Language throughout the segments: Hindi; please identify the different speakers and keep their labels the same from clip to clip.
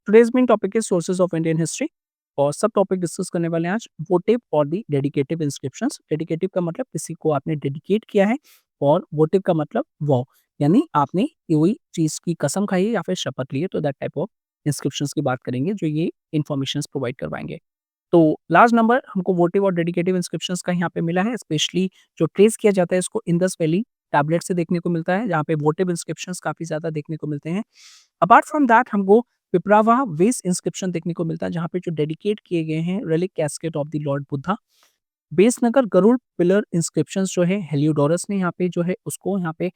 Speaker 1: Today's main topic is sources of Indian history और सब टॉपिक डिस्कस करने वाले हैं आज वोटिव और दी डेडिकेटिव इंस्क्रिप्शंस। डेडिकेटिव का मतलब किसी को आपने डेडिकेट किया है और वोटिव का मतलब वो यानी आपने कोई चीज की कसम खाई है या फिर शपथ ली है, तो दैट टाइप ऑफ इंस्क्रिप्शंस की बात करेंगे जो ये इन्फॉर्मेशन प्रोवाइड करवाएंगे। तो लास्ट नंबर हमको वोटिव और डेडिकेटिव इंस्क्रिप्शंस का यहाँ पे मिला है, स्पेशली जो ट्रेस किया जाता है इसको इंदस वैली टैबलेट से देखने को मिलता है, जहाँ पे वोटिव इंस्क्रिप्शंस काफी ज्यादा देखने को मिलते हैं। अपार्ट फ्रॉम दैट हमको पिपरावा वेस इंस्क्रिप्शन देखने को मिलता है, जहाँ पे जो डेडिकेट किए गए हैं relic casket of the lord Buddha. Besnagar Garuda pillar inscriptions जो है हेलियोडोरस ने यहाँ पे जो है उसको यहाँ पे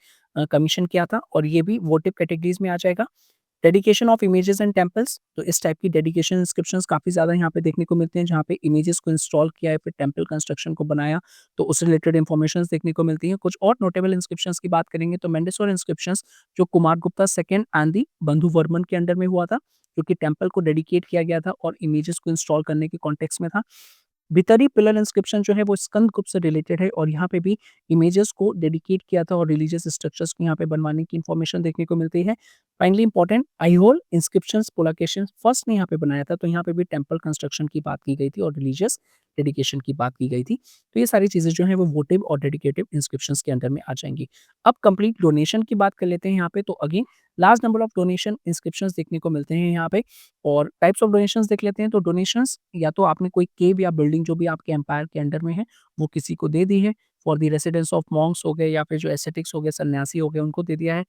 Speaker 1: कमीशन किया था और ये भी वोटिव कैटेगरीज में आ जाएगा। Dedication of images and temples, तो इस टाइप की डेडिकेशन इंस्क्रिप्शंस काफ़ी ज़्यादा यहाँ पे देखने को मिलते हैं, जहाँ पे इमेजेस को इंस्टॉल किया है फिर टेम्पल कंस्ट्रक्शन को बनाया, तो उससे रिलेटेड इन्फॉर्मेशन देखने को मिलती हैं। कुछ और नोटेबल इंस्क्रिप्शंस की बात करेंगे तो मेंडेसोर इंस्क्रिप्शंस जो Kumar Gupta second and the बंधु वर्मन के अंडर में हुआ था, जो कि टेम्पल को डेडिकेट किया गया था और इमेजेस को इंस्टॉल करने के कॉन्टेक्स्ट में था। भितरी पिलर इंस्क्रिप्शन जो है वो स्कंद गुप्त से रिलेटेड है और यहाँ पे भी इमेजेस को डेडिकेट किया था और रिलीजियस स्ट्रक्चर्स को यहाँ पे बनवाने की इन्फॉर्मेशन देखने को मिलती है। Finally important Aihole inscription Pulakeshin first ने यहाँ पे बनाया था, तो यहाँ पे भी टेम्पल कंस्ट्रक्शन की बात की गई थी और रिलीजियस डेडिकेशन की बात की गई थी। तो ये सारी चीजें जो है वो वोटिव और डेडिकेटिव इंस्क्रिप्शन के अंडर में आ जाएंगी। अब कंप्लीट डोनेशन की बात कर लेते हैं यहाँ पे, तो again large number of donation inscriptions देखने को मिलते हैं यहाँ पे और टाइप्स ऑफ डोनेशंस देख लेते हैं। तो डोनेशंस या तो आपने कोई केव या बिल्डिंग जो भी आपके एम्पायर के अंडर में है वो किसी को दे दी है, for the residence of Monks हो गए या फिर जो एस्थेटिक्स हो गए सन्यासी हो गए उनको दे दिया है।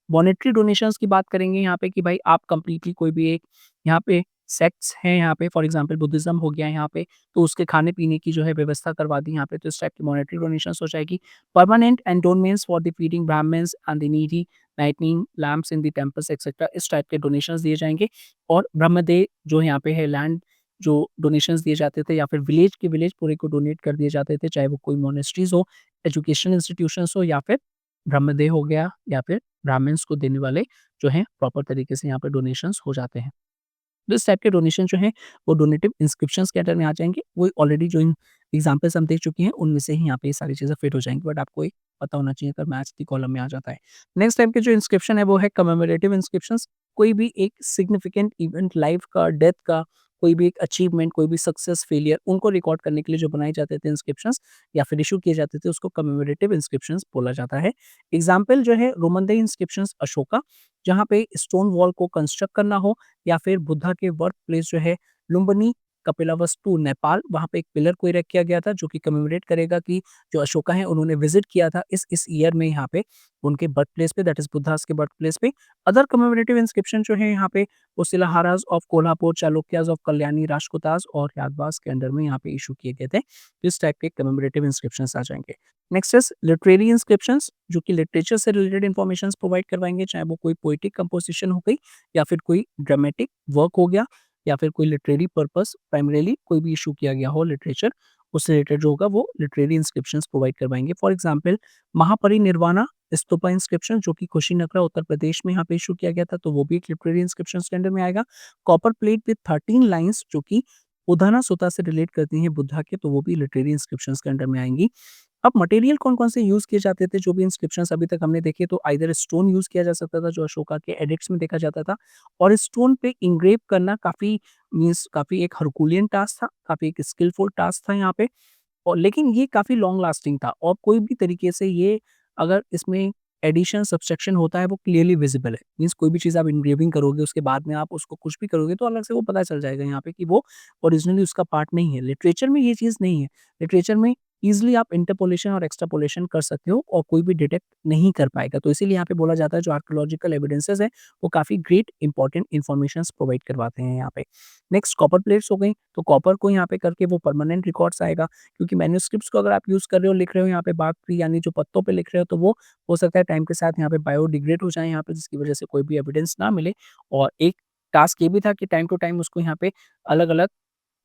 Speaker 1: मॉनेटरी डोनेशंस की बात करेंगे यहाँ पे कि भाई आप कंप्लीटली कोई भी एक यहाँ पे सेक्ट्स हैं यहाँ पे, फॉर एग्जांपल बुद्धिज्म हो गया यहाँ पे, तो उसके खाने पीने की जो है व्यवस्था करवा दी यहाँ पे, तो इस टाइप की मॉनेटरी डोनेशंस हो जाएगी। Permanent endowments for the feeding Brahmins and the needy lightning lamps in the temples etcetera, इस टाइप के डोनेशंस दिए जाएंगे। और ब्रह्मदेव जो यहाँ पे है लैंड जो डोनेशंस दिए जाते थे या फिर विलेज के विलेज पूरे को डोनेट कर दिए जाते थे, चाहे वो कोई मोनेस्ट्रीज हो, एजुकेशन इंस्टीट्यूशंस हो या फिर ब्रह्मदेव हो गया या फिर ब्राह्मण्स को देने वाले जो हैं प्रॉपर तरीके से यहाँ पे डोनेशंस हो जाते हैं। तो इस टाइप के डोनेशन जो हैं वो डोनेटिव इंस्क्रिप्शंस के अंडर में आ जाएँगे। वो ऑलरेडी जो एग्ज़ाम्पल्स हम देख चुके हैं उनमें से ही यहाँ पे ये सारी चीज़ें फिट हो जाएँगी, बट आपको ये पता होना चाहिए अगर मैथ्स की कॉलम में आ जाता है। नेक्स्ट टाइप के जो इंस्क्रिप्शन है वो है कमेमोरेटिव इंस्क्रिप्शंस। कोई भी एक सिग्निफिकेंट इवेंट लाइफ का, डेथ का, कोई भी एक अचीवमेंट, कोई भी सक्सेस, फेलियर उनको रिकॉर्ड करने के लिए जो बनाए जाते थे इंस्क्रिप्शंस या फिर इश्यू किए जाते थे उसको कमेमोरेटिव इंस्क्रिप्शंस बोला जाता है। एग्ज़ाम्पल जो है रोमन इंस्क्रिप्शंस अशोका, जहाँ पे स्टोन वॉल को कंस्ट्रक्ट करना हो या फिर बुद्धा के बर्थ प्लेस जो है लुम्बिनी कपिलावस्तु नेपाल, वहाँ पे एक पिलर को इरेक्ट किया गया था जो कि कमेमोरेट करेगा कि जो अशोका हैं उन्होंने विजिट किया था इस ईयर में यहाँ पे उनके बर्थ प्लेस पे, दैट इज बुद्धास के बर्थ प्लेस पे। अदर कमेमोरेटिव इंस्क्रिप्शन जो है यहाँ पे वो शिलाहारास ऑफ कोल्हापुर, चालुक्यास ऑफ कल्याणी, राजकुतास और यादवास के अंडर में यहाँ पे इशू किए गए थे। इस टाइप के कमेमोरेटिव इंस्क्रिप्शन आ जाएंगे। नेक्स्ट इज लिटरेरी इंस्क्रिप्शंस, जो कि लिटरेचर से रिलेटेड इन्फॉर्मेशन प्रोवाइड करवाएंगे, चाहे वो कोई पोइटिक कंपोजिशन हो गई या फिर कोई ड्रामेटिक वर्क हो गया या फिर कोई लिटरेरी पर्पस प्राइमरीली कोई भी इशू किया गया हो लिटरेचर, उससे रिलेटेड जो होगा वो लिटरेरी इंस्क्रिप्शंस प्रोवाइड करवाएंगे। For example Mahaparinirvana stupa inscription जो कि कुशीनगरा उत्तर प्रदेश में यहाँ पे इशू किया गया था, तो वो भी एक लिटरेरी इंस्क्रिप्शन के अंडर में आएगा। कॉपर प्लेट विद 13 लाइन्स जो कि उदाना सुता से रिलेट करती हैं बुद्धा के, तो वो भी लिटरेरी इंस्क्रिप्शंस के अंडर में आएंगी। अब मटेरियल कौन-कौन से यूज़ किए जाते थे, जो भी इंस्क्रिप्शंस अभी तक हमने देखे, तो आइदर स्टोन यूज़ किया जा सकता था जो अशोका के एडिक्ट्स में देखा जाता था और स्टोन पे इंग्रेव करना काफ़ी मीन्स काफ़ी एक हरकुलियन टास्क था, काफ़ी एक स्किलफुल टास्क था यहाँ पे और लेकिन ये काफ़ी लॉन्ग लास्टिंग था और कोई भी तरीके से ये अगर इसमें एडिशन, सब्सट्रैक्शन होता है वो क्लियरली विज़िबल है। मीन्स कोई भी चीज़ आप एन्ग्रेविंग करोगे उसके बाद में आप उसको कुछ भी करोगे तो अलग से वो पता चल जाएगा यहाँ पे कि वो ओरिजिनली उसका पार्ट नहीं है। लिटरेचर में ये चीज़ नहीं है। लिटरेचर में ईज़िली आप इंटरपोलेशन और एक्सट्रापोलेशन कर सकते हो और कोई भी डिटेक्ट नहीं कर पाएगा। तो इसीलिए यहाँ पे बोला जाता है जो आर्कियोलॉजिकल एविडेंसेस हैं वो काफ़ी ग्रेट इंपॉर्टेंट इन्फॉर्मेशंस प्रोवाइड करवाते हैं यहाँ पे। नेक्स्ट कॉपर प्लेट्स हो गई, तो कॉपर को यहाँ पे करके वो परमानेंट रिकॉर्ड्स आएगा क्योंकि मैन्युस्क्रिप्ट्स को अगर आप यूज़ कर रहे हो, लिख रहे हो यहाँ पे बाग ट्री यानी जो पत्तों पे लिख रहे हो, तो वो हो सकता है टाइम के साथ यहाँ पे बायोडिग्रेड हो जाए यहाँ पे, जिसकी वजह से कोई भी एविडेंस ना मिले। और एक टास्क ये भी था कि टाइम टू टाइम उसको यहाँ पे अलग-अलग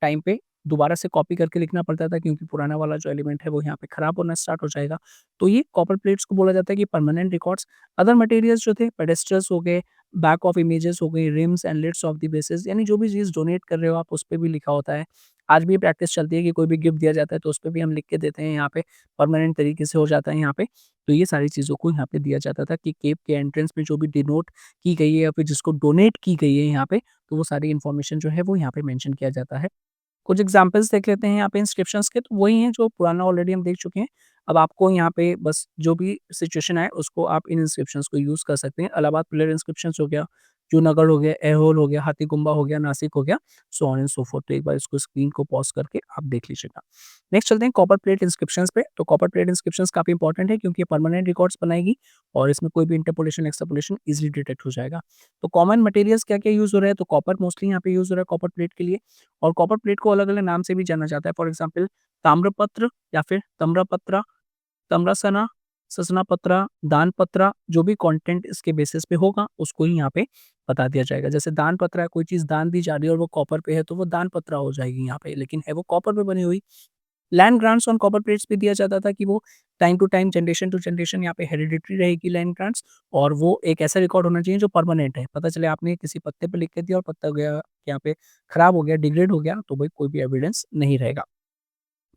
Speaker 1: टाइम पे दोबारा से कॉपी करके लिखना पड़ता था क्योंकि पुराना वाला जो एलिमेंट है वो यहाँ पे खराब होना स्टार्ट हो जाएगा। तो ये कॉपर प्लेट्स को बोला जाता है कि परमानेंट रिकॉर्ड्स। अदर मटेरियल्स जो थे पेडेस्टल्स हो गए, बैक ऑफ इमेजेस हो गई, rims and lids of the bases, यानी जो भी चीज़ डोनेट कर रहे हो आप उस पे भी लिखा होता है। आज भी प्रैक्टिस चलती है कि कोई भी गिफ्ट दिया जाता है तो उसपे भी हम लिख के देते हैं यहाँ पे, परमानेंट तरीके से हो जाता है यहाँ पे। तो ये सारी चीज़ों को यहाँ पे दिया जाता था कि केव के एंट्रेंस में जो भी डिनोट की गई है या फिर जिसको डोनेट की गई है यहाँ पे, तो वो सारी इन्फॉर्मेशन जो है वो यहाँ पे मेंशन किया जाता है। कुछ एग्ज़ाम्पल्स देख लेते हैं यहाँ पे इंस्क्रिप्शंस के, तो वही हैं जो पुराना ऑलरेडी हम देख चुके हैं। अब आपको यहाँ पे बस जो भी सिचुएशन आए उसको आप इन इंस्क्रिप्शंस को यूज़ कर सकते हैं। इलाहाबाद पिलर इंस्क्रिप्शंस हो गया, जूनागढ़ हो गया, ऐहोल हो गया, हाथीगुम्बा हो गया, नासिक हो गया, so on and so fourth. तो एक बार इसको स्क्रीन को पॉज़ करके आप देख लीजिएगा। नेक्स्ट चलते हैं कॉपर प्लेट इंस्क्रिप्शंस पे। तो कॉपर प्लेट इंस्क्रिप्शंस काफ़ी इंपॉर्टेंट है क्योंकि ये परमानेंट रिकॉर्ड्स बनाएगी और इसमें कोई भी इंटरपोलेशन, एक्सट्रपोलेशन ईज़िली डिटेक्ट हो जाएगा। तो कॉमन मटेरियल्स क्या-क्या यूज़ हो रहा है, तो कॉपर मोस्टली यहाँ पे यूज़ हो रहा है कॉपर प्लेट के लिए। और कॉपर प्लेट को अलग-अलग नाम से भी जाना जाता है। फॉर एग्ज़ाम्पल ताम्रपत्र या फिर तम्रपत्रा, तम्रसना, ससनापत्रा, दानपत्रा, जो भी कंटेंट इसके बेसिस पे होगा उसको ही यहाँ पे बता दिया जाएगा। जैसे दानपत्रा है, कोई चीज़ दान दी जा रही है और वो कॉपर पे है तो वो दानपत्रा हो जाएगी यहाँ पे, लेकिन है वो कॉपर पे बनी हुई। Land grants on copper plates पे दिया जाता था कि वो time to time, generation to generation यहाँ पे हेरिडिटरी रहेगी लैंड ग्रांट्स, और वो एक ऐसा रिकॉर्ड होना चाहिए जो परमानेंट है। पता चले आपने किसी पत्ते पे लिख के दिया और पत्ता गया यहाँ पे खराब हो गया, डिग्रेड हो गया, तो भाई कोई भी एविडेंस नहीं रहेगा।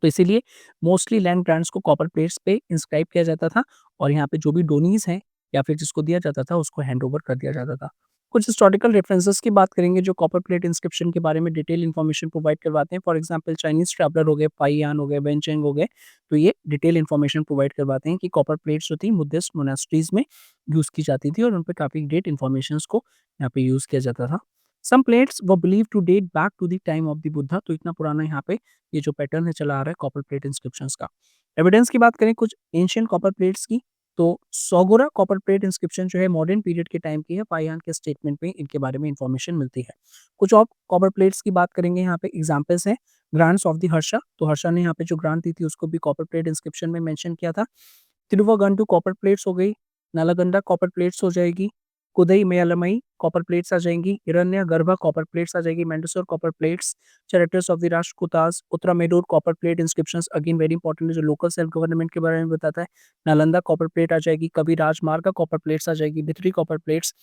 Speaker 1: तो इसीलिए मोस्टली लैंड ग्रांट्स को कॉपर प्लेट्स पे इंस्क्राइब किया जाता था और यहाँ पे जो भी डोनीज़ हैं या फिर जिसको दिया जाता था उसको हैंडओवर कर दिया जाता था। कुछ हिस्टोरिकल रेफरेंसेस की बात करेंगे जो कॉपर प्लेट इंस्क्रिप्शन के बारे में डिटेल इन्फॉर्मेशन प्रोवाइड करवाते हैं। फॉर एग्जांपल चाइनीज़ ट्रैवलर हो गए, पाइयान हो गए, वेनचेंग हो गए, तो ये डिटेल इन्फॉर्मेशन प्रोवाइड करवाते हैं कि कॉपर प्लेट्स जो थी बुद्धिस्ट मोनास्ट्रीज़ में यूज़ की जाती थी और उन पे काफ़ी ग्रेट इन्फॉर्मेशंस को यहाँ पे यूज़ किया जाता था। Some plates were believed to date back to the time of the Buddha, तो इतना पुराना यहाँ पे ये जो पैटर्न है चला आ रहा है कॉपर प्लेट इंस्क्रिप्शंस का। एविडेंस की बात करें कुछ एंशिएंट कॉपर प्लेट्स की, तो सोगोरा कॉपर प्लेट इंस्क्रिप्शन जो है मॉडर्न पीरियड के टाइम की है। पाइयान के स्टेटमेंट में इनके बारे में इंफॉर्मेशन मिलती है। कुछ और कॉपर प्लेट्स की बात करेंगे, यहाँ पे एग्जांपल्स हैं ग्रांट्स ऑफ द हर्षा, तो हर्षा ने यहाँ पे जो ग्रांट दी थी उसको भी कॉपर प्लेट इंस्क्रिप्शन में मेंशन किया था। तिरुवागंटू कॉपर प्लेट्स हो गई, नालागंडा कॉपर प्लेट्स हो जाएगी, कुदई मेयालमई कॉपर प्लेट्स आ जाएँगी, हिरण्यगर्भा कॉपर प्लेट्स आ जाएगी, Mandsaur copper plates, characters of the Rashtrakutas, Uttaramerur copper plate inscriptions again very important है जो लोकल सेल्फ गवर्नमेंट के बारे में बताता है। नालंदा कॉपर प्लेट आ जाएगी, कभी राजमार्ग कॉपर प्लेट्स आ जाएगी, Bhitari copper plates,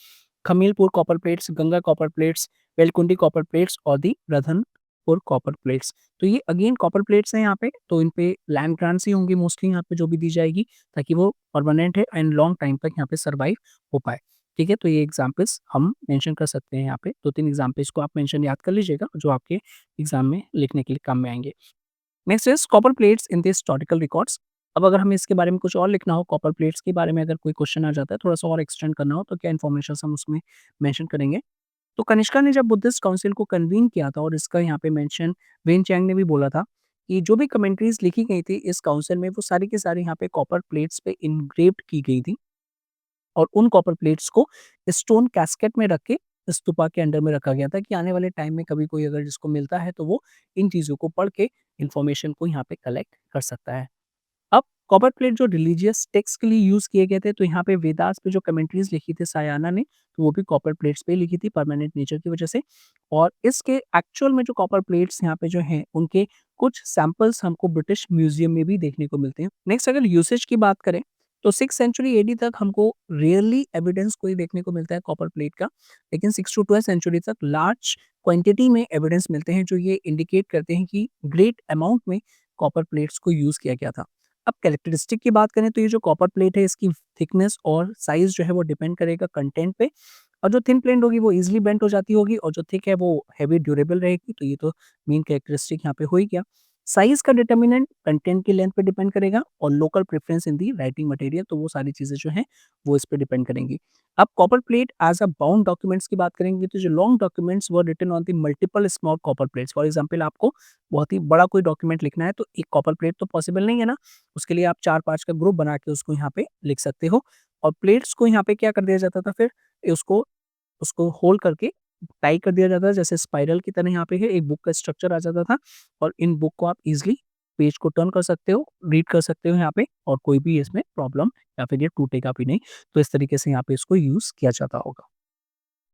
Speaker 1: Khamirpur copper plates, Ganga copper plates, Velkudi copper plates और दी रतनपुर कॉपर प्लेट्स। तो ये अगेन कॉपर प्लेट्स हैं यहाँ पे, तो इन पे लैंड ग्रांट्स ही होंगी मोस्टली यहाँ पे जो भी दी जाएगी, ताकि वो परमानेंट है एंड लॉन्ग टाइम तक यहाँ पे सर्वाइव हो पाए। ठीक है? तो ये एग्ज़ाम्पल्स हम मेंशन कर सकते हैं यहाँ पे, 2-3 एग्ज़ाम्पल्स को आप मेंशन याद कर लीजिएगा, जो आपके एग्ज़ाम में लिखने के लिए काम में आएँगे। Next is copper plates in the historical records. अब अगर हमें इसके बारे में कुछ और लिखना हो, कॉपर प्लेट्स के बारे में अगर कोई क्वेश्चन आ जाता है, थोड़ा-सा और एक्सटेंड करना हो, तो क्या इन्फॉर्मेशंस हम उसमें मेंशन करेंगे। तो कनिष्का ने जब बुद्धिस्ट काउंसिल को कन्वीन किया था और इसका यहाँ पे मेंशन वेन चैंग ने भी बोला था कि जो भी कमेंट्रीज़ लिखी गई थी इस काउंसिल में, वो सारी की सारी यहाँ पे कॉपर प्लेट्स पे एनग्रेव्ड की गई थी और उन कॉपर प्लेट्स को स्टोन कैस्केट में रख के स्तूपा के अंडर में रखा गया था कि आने वाले टाइम में कभी कोई अगर जिसको मिलता है तो वो इन चीज़ों को पढ़ के इन्फॉर्मेशन को यहाँ पे कलेक्ट कर सकता है। अब कॉपर प्लेट जो रिलीजियस टेक्स्ट के लिए यूज़ किए गए थे, तो यहाँ पे वेदास पे जो कमेंट्रीज़ लिखी थी सायाना ने, तो वो भी कॉपर प्लेट्स पे ही लिखी थी परमानेंट नेचर की वजह से। और इसके एक्चुअल में जो कॉपर प्लेट्स यहाँ पे जो हैं, उनके कुछ सैंपल्स हमको ब्रिटिश म्यूज़ियम में भी देखने को मिलते हैं। नेक्स्ट अगर यूसेज की बात करें, तो 6th सेंचुरी एडी तक हमको रेयरली एविडेंस कोई देखने को मिलता है कॉपर प्लेट का, लेकिन 6th टू 12th सेंचुरी तक लार्ज क्वांटिटी में एविडेंस मिलते हैं, जो ये इंडिकेट करते हैं कि ग्रेट अमाउंट में कॉपर प्लेट्स को यूज़ किया गया था। अब कैरेक्टरिस्टिक की बात करें तो ये जो कॉपर प्लेट है इसकी थिकनेस और साइज़ जो है वो डिपेंड करेगा कंटेंट पे, और जो थिन प्लेट होगी वो ईज़िली बेंड हो जाती होगी और जो थिक है वो हेवी ड्यूरेबल रहेगी, तो ये तो मेन कैरेक्टरिस्टिक यहाँ पे हो ही गया। साइज़ का डिटर्मिनेंट कंटेंट की लेंथ पे डिपेंड करेगा और local preference in the writing material, तो वो सारी चीज़ें जो हैं वो इस पे डिपेंड करेंगी। अब copper plate as a bound documents की बात करेंगे तो जो long documents were written on the multiple small copper plates. For example आपको बहुत ही बड़ा कोई डॉक्यूमेंट लिखना है तो एक कॉपर प्लेट तो पॉसिबल नहीं है ना, उसके लिए आप 4-5 का ग्रुप बना के उसको यहाँ पे लिख सकते हो। और प्लेट्स को यहाँ पे क्या कर दिया जाता था फिर, उसको उसको होल्ड करके टाई कर दिया जाता है, जैसे स्पाइरल की तरह यहाँ पे है, एक बुक का स्ट्रक्चर आ जाता था और इन बुक को आप ईज़िली पेज को टर्न कर सकते हो, रीड कर सकते हो यहाँ पे, और कोई भी इसमें प्रॉब्लम या फिर ये टूटेगा भी नहीं। तो इस तरीके से यहाँ पे इसको यूज़ किया जाता होगा।